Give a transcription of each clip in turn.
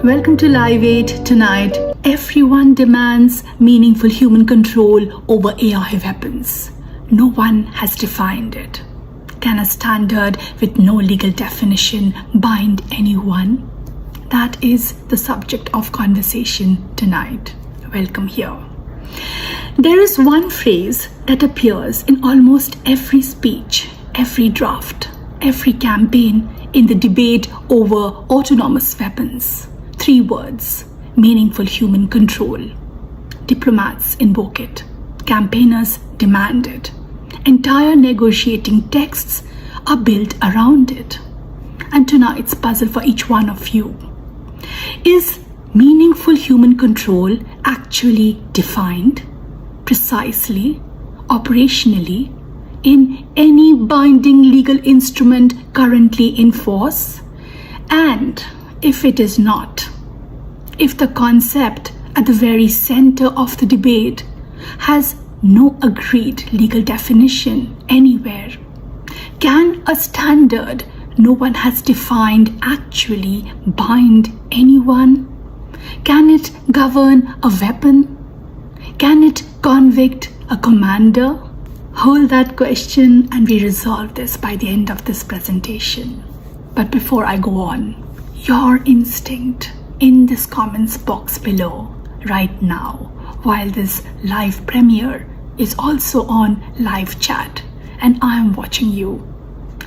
Welcome to Live 8 tonight. Everyone demands meaningful human control over AI weapons. No one has defined it. Can a standard with no legal definition bind anyone? That is the subject of conversation tonight. Welcome here. There is one phrase that appears in almost every speech, every draft, every campaign in the debate over autonomous weapons. 3 words: meaningful human control. Diplomats invoke it. Campaigners demand it. Entire negotiating texts are built around it. And tonight's puzzle for each one of you: is meaningful human control actually defined, precisely, operationally, in any binding legal instrument currently in force? And if it is not, if the concept at the very center of the debate has no agreed legal definition anywhere, can a standard no one has defined actually bind anyone? Can it govern a weapon? Can it convict a commander? Hold that question and we resolve this by the end of this presentation. But before I go on, your instinct in this comments box below right now, while this live premiere is also on live chat, and I am watching you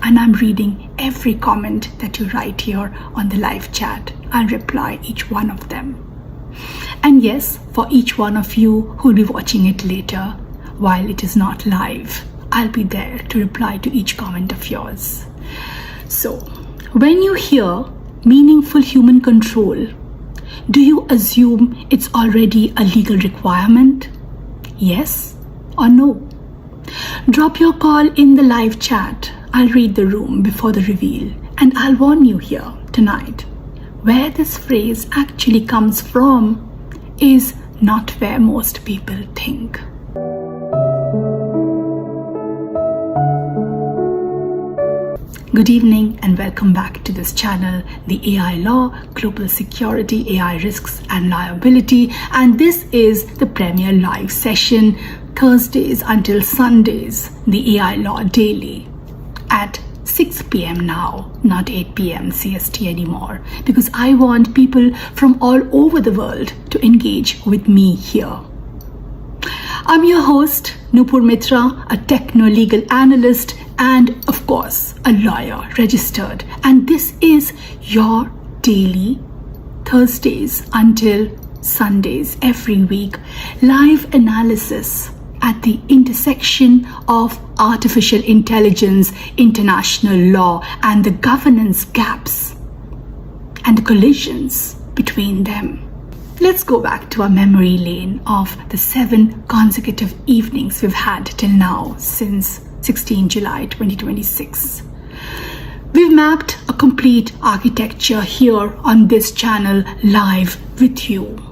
and I'm reading every comment that you write here on the live chat. I'll reply each one of them. And yes, for each one of you who will be watching it later, while it is not live, I'll be there to reply to each comment of yours. So, when you hear meaningful human control, do you assume it's already a legal requirement? Yes or no? Drop your call in the live chat. I'll read the room before the reveal, and I'll warn you here tonight, where this phrase actually comes from is not where most people think. Good evening and welcome back to this channel, the AI Law, Global Security, AI Risks and Liability, and this is the premier live session, Thursdays until Sundays, the AI Law Daily at 6 p.m. now, not 8 p.m. CST anymore, because I want people from all over the world to engage with me here. I'm your host, Nupur Mitra, a techno-legal analyst and, of course, a lawyer registered. And this is your daily, Thursdays until Sundays every week, live analysis at the intersection of artificial intelligence, international law, and the governance gaps and the collisions between them. Let's go back to our memory lane of the 7 consecutive evenings we've had till now since 16 July 2026. We've mapped a complete architecture here on this channel live with you.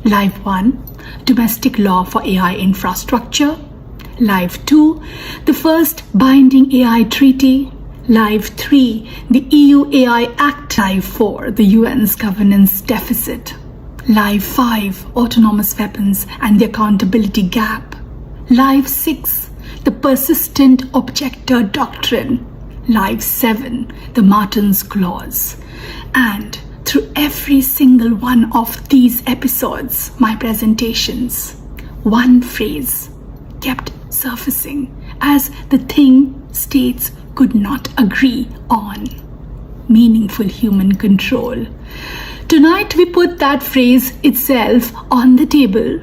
Live 1, domestic law for AI infrastructure. Live 2, the first binding AI treaty. Live 3, the EU AI Act. Live 4, the UN's governance deficit. Live 5, autonomous weapons and the accountability gap. Live 6, the persistent objector doctrine. Live 7, the Martin's Clause. And through every single one of these episodes, my presentations, one phrase kept surfacing as the thing states could not agree on: meaningful human control. Tonight we put that phrase itself on the table.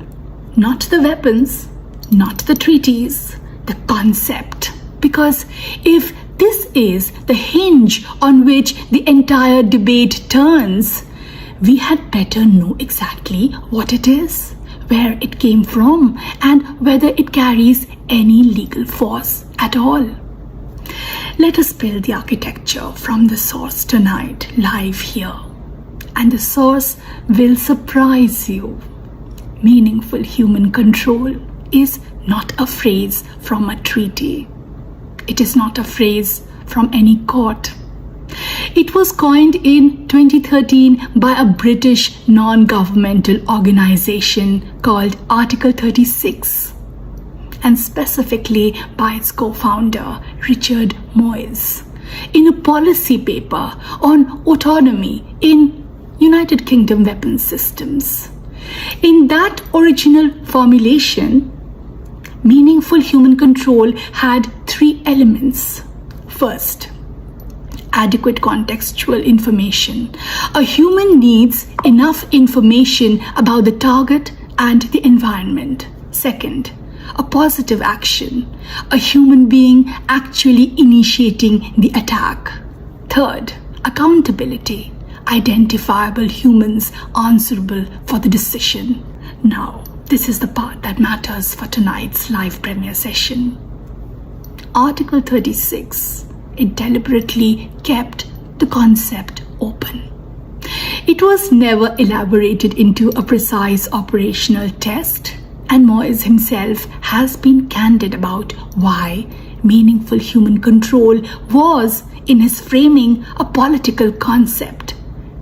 Not the weapons, not the treaties, the concept. Because if this is the hinge on which the entire debate turns, we had better know exactly what it is, where it came from, and whether it carries any legal force at all. Let us build the architecture from the source tonight, live here. And the source will surprise you. Meaningful human control is not a phrase from a treaty. It is not a phrase from any court. It was coined in 2013 by a British non-governmental organization called Article 36, and specifically by its co-founder, Richard Moyes, in a policy paper on autonomy in United Kingdom weapons systems. In that original formulation, meaningful human control had three elements. First, adequate contextual information. A human needs enough information about the target and the environment. Second, a positive action. A human being actually initiating the attack. Third, accountability. Identifiable humans answerable for the decision. Now, this is the part that matters for tonight's live premiere session. Article 36, it deliberately kept the concept open. It was never elaborated into a precise operational test, and Moyes himself has been candid about why meaningful human control was, in his framing, a political concept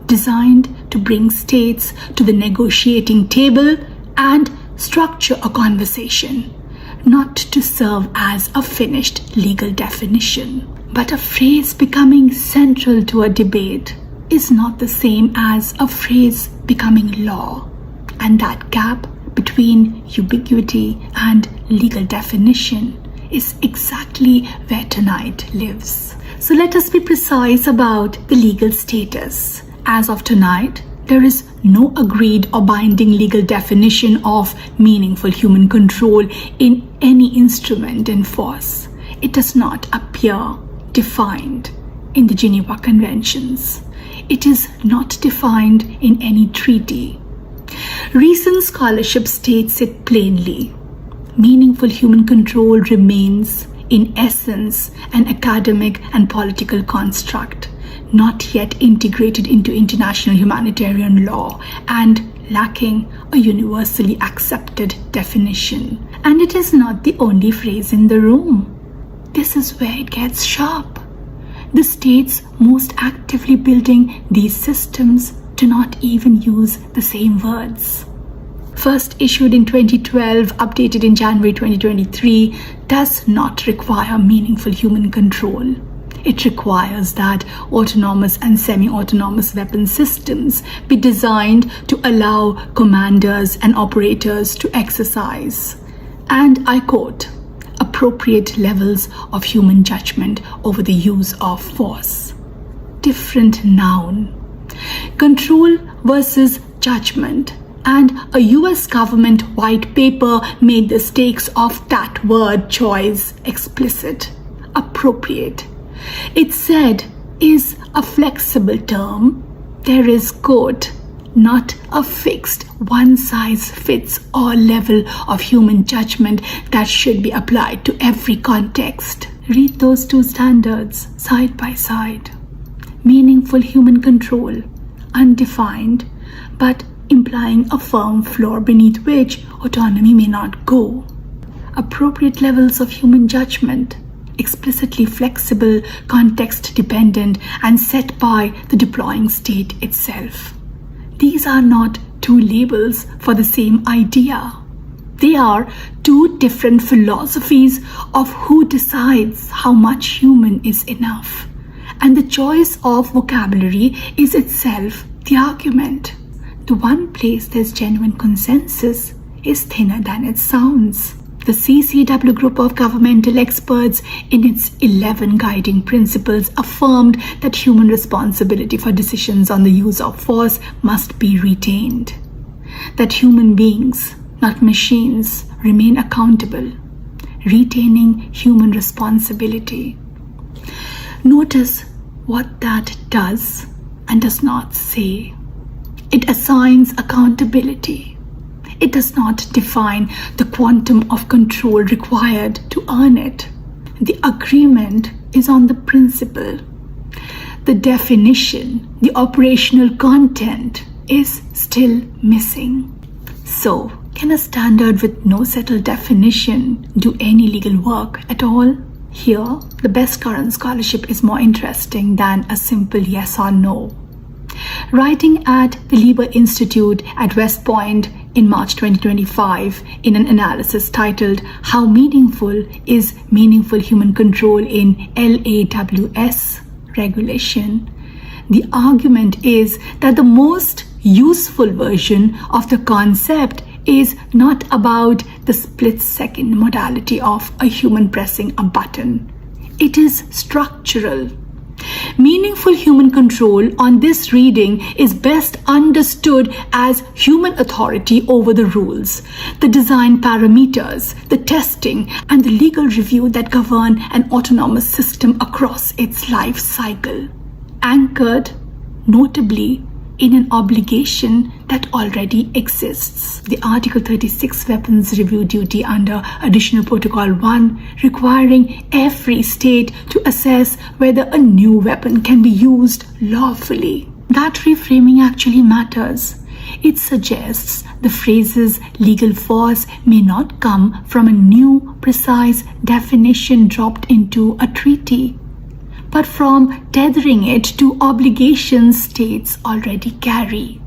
designed to bring states to the negotiating table and structure a conversation, not to serve as a finished legal definition. But a phrase becoming central to a debate is not the same as a phrase becoming law, and that gap between ambiguity and legal definition is exactly where tonight lives. So let us be precise about the legal status. As of tonight, there is no agreed or binding legal definition of meaningful human control in any instrument in force. It does not appear defined in the Geneva Conventions. It is not defined in any treaty. Recent scholarship states it plainly. Meaningful human control remains, in essence, an academic and political construct, not yet integrated into international humanitarian law and lacking a universally accepted definition. And it is not the only phrase in the room. This is where it gets sharp. The states most actively building these systems do not even use the same words. First issued in 2012, updated in January 2023, does not require meaningful human control. It requires that autonomous and semi-autonomous weapon systems be designed to allow commanders and operators to exercise, and I quote, appropriate levels of human judgment over the use of force. Different noun. Control versus judgment. And a US government white paper made the stakes of that word choice explicit. Appropriate. It said is a flexible term. There is, quote, not a fixed one-size-fits-all level of human judgment that should be applied to every context. Read those two standards side by side. Meaningful human control, undefined, but implying a firm floor beneath which autonomy may not go. Appropriate levels of human judgment, explicitly flexible, context-dependent, and set by the deploying state itself. These are not two labels for the same idea. They are two different philosophies of who decides how much human is enough. And the choice of vocabulary is itself the argument. The one place there's genuine consensus is thinner than it sounds. The CCW group of governmental experts in its 11 guiding principles affirmed that human responsibility for decisions on the use of force must be retained. That human beings, not machines, remain accountable, retaining human responsibility. Notice what that does and does not say. It assigns accountability. It does not define the quantum of control required to earn it. The agreement is on the principle. The definition, the operational content is still missing. So, can a standard with no settled definition do any legal work at all? Here, the best current scholarship is more interesting than a simple yes or no. Writing at the Lieber Institute at West Point in March 2025 in an analysis titled How Meaningful is Meaningful Human Control in LAWS Regulation, the argument is that the most useful version of the concept is not about the split-second modality of a human pressing a button. It is structural. Meaningful human control on this reading is best understood as human authority over the rules, the design parameters, the testing, and the legal review that govern an autonomous system across its life cycle, anchored, notably, in an obligation that already exists. The Article 36 weapons review duty under Additional Protocol 1 requiring every state to assess whether a new weapon can be used lawfully. That reframing actually matters. It suggests the phrase's legal force may not come from a new, precise definition dropped into a treaty, but from tethering it to obligations states already carry.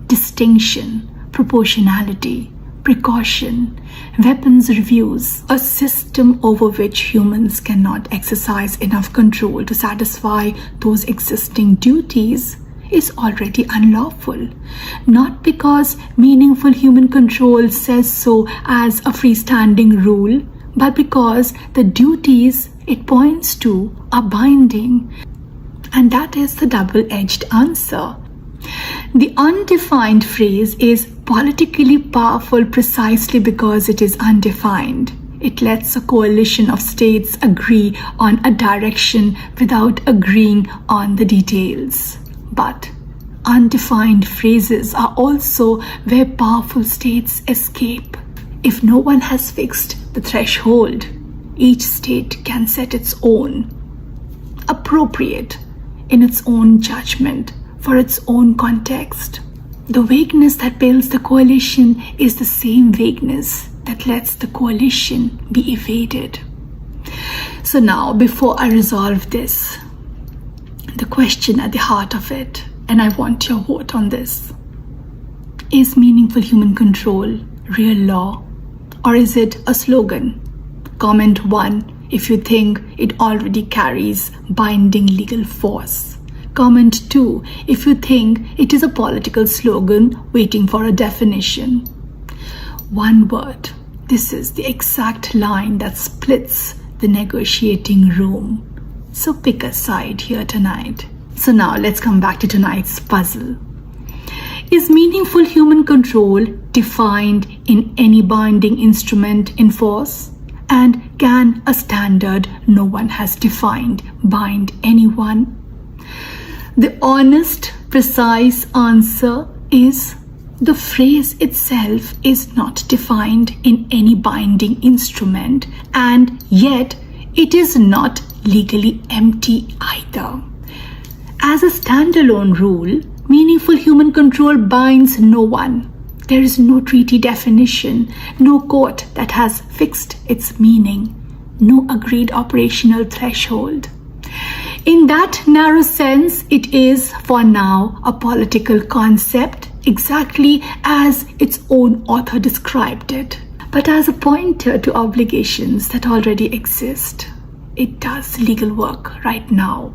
Distinction, proportionality, precaution, weapons reviews, a system over which humans cannot exercise enough control to satisfy those existing duties is already unlawful, not because meaningful human control says so as a freestanding rule, but because the duties it points to are binding. And that is the double-edged answer. The undefined phrase is politically powerful precisely because it is undefined. It lets a coalition of states agree on a direction without agreeing on the details. But undefined phrases are also where powerful states escape. If no one has fixed the threshold, each state can set its own, appropriate in its own judgment for its own context. The vagueness that builds the coalition is the same vagueness that lets the coalition be evaded. So now, before I resolve this, the question at the heart of it, and I want your vote on this, is meaningful human control real law, or is it a slogan? Comment 1 if you think it already carries binding legal force. Comment 2 if you think it is a political slogan waiting for a definition. One word. This is the exact line that splits the negotiating room. So pick a side here tonight. So now let's come back to tonight's puzzle. Is meaningful human control defined in any binding instrument in force? And can a standard no one has defined bind anyone? The honest, precise answer is the phrase itself is not defined in any binding instrument, and yet it is not legally empty either. As a standalone rule, meaningful human control binds no one. There is no treaty definition, no court that has fixed its meaning, no agreed operational threshold. In that narrow sense, it is, for now, a political concept, exactly as its own author described it. But as a pointer to obligations that already exist, it does legal work right now.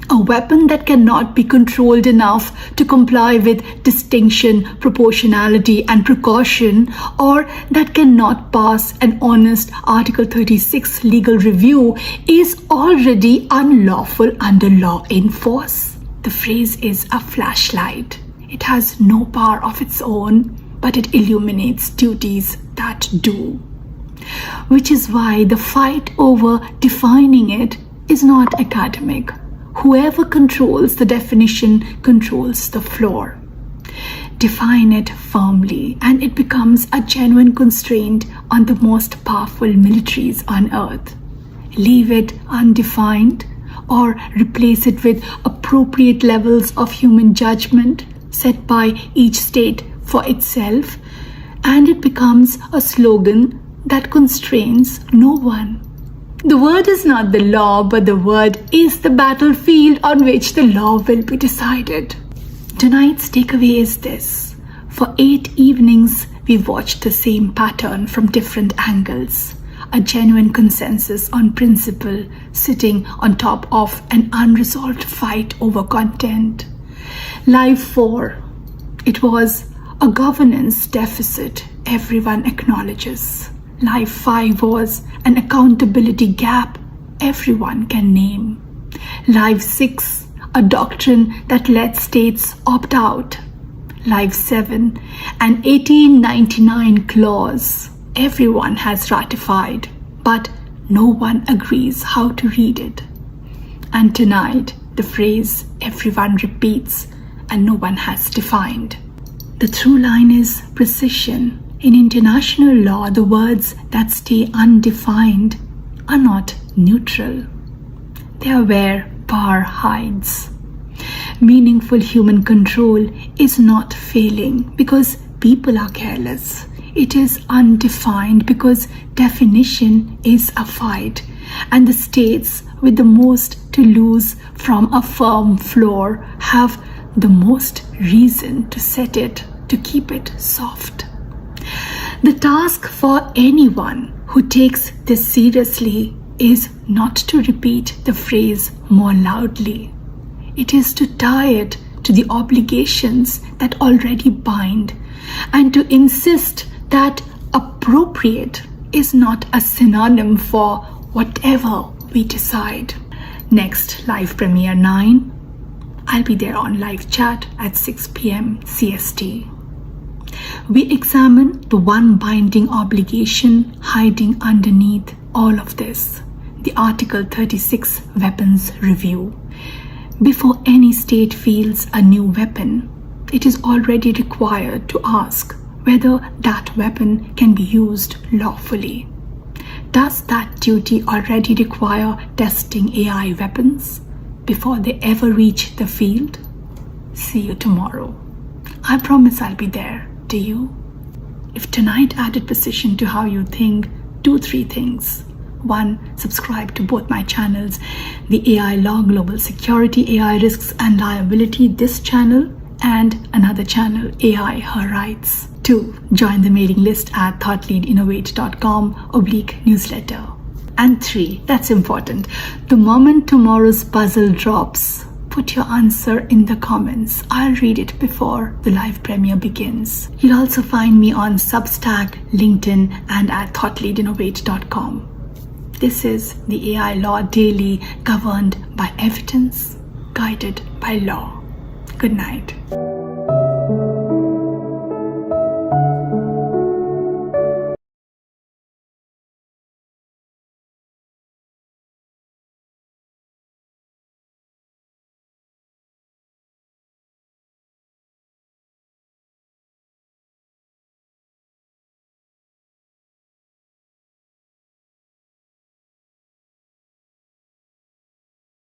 A weapon that cannot be controlled enough to comply with distinction, proportionality, and precaution, or that cannot pass an honest Article 36 legal review, is already unlawful under law in force. The phrase is a flashlight. It has no power of its own, but it illuminates duties that do. Which is why the fight over defining it is not academic. Whoever controls the definition controls the floor. Define it firmly, and it becomes a genuine constraint on the most powerful militaries on earth. Leave it undefined, or replace it with appropriate levels of human judgment set by each state for itself, and it becomes a slogan that constrains no one. The word is not the law, but the word is the battlefield on which the law will be decided. Tonight's takeaway is this. For 8 evenings, we watched the same pattern from different angles. A genuine consensus on principle sitting on top of an unresolved fight over content. Live 4. It was a governance deficit everyone acknowledges. Live 5 was an accountability gap everyone can name. Live 6, a doctrine that lets states opt out. Live 7, an 1899 clause everyone has ratified, but no one agrees how to read it. And tonight, the phrase everyone repeats and no one has defined. The through line is precision. In international law, the words that stay undefined are not neutral. They are where power hides. Meaningful human control is not failing because people are careless. It is undefined because definition is a fight, and the states with the most to lose from a firm floor have the most reason to set it, to keep it soft. The task for anyone who takes this seriously is not to repeat the phrase more loudly. It is to tie it to the obligations that already bind, and to insist that appropriate is not a synonym for whatever we decide. Next, live premiere 9. I'll be there on live chat at 6 PM CST. We examine the one binding obligation hiding underneath all of this, the Article 36 weapons review. Before any state fields a new weapon, it is already required to ask whether that weapon can be used lawfully. Does that duty already require testing AI weapons before they ever reach the field? See you tomorrow. I promise I'll be there. Do you? If tonight added precision to how you think, do 3 things. 1. Subscribe to both my channels, the AI Law, Global Security, AI Risks and Liability, this channel, and another channel, AI Her Rights. 2. Join the mailing list at thoughtleadinnovate.com/newsletter. And 3, that's important, the moment tomorrow's puzzle drops, put your answer in the comments. I'll read it before the live premiere begins. You'll also find me on Substack, LinkedIn, and at thoughtleadinnovate.com. This is the AI Law Daily, governed by evidence, guided by law. Good night.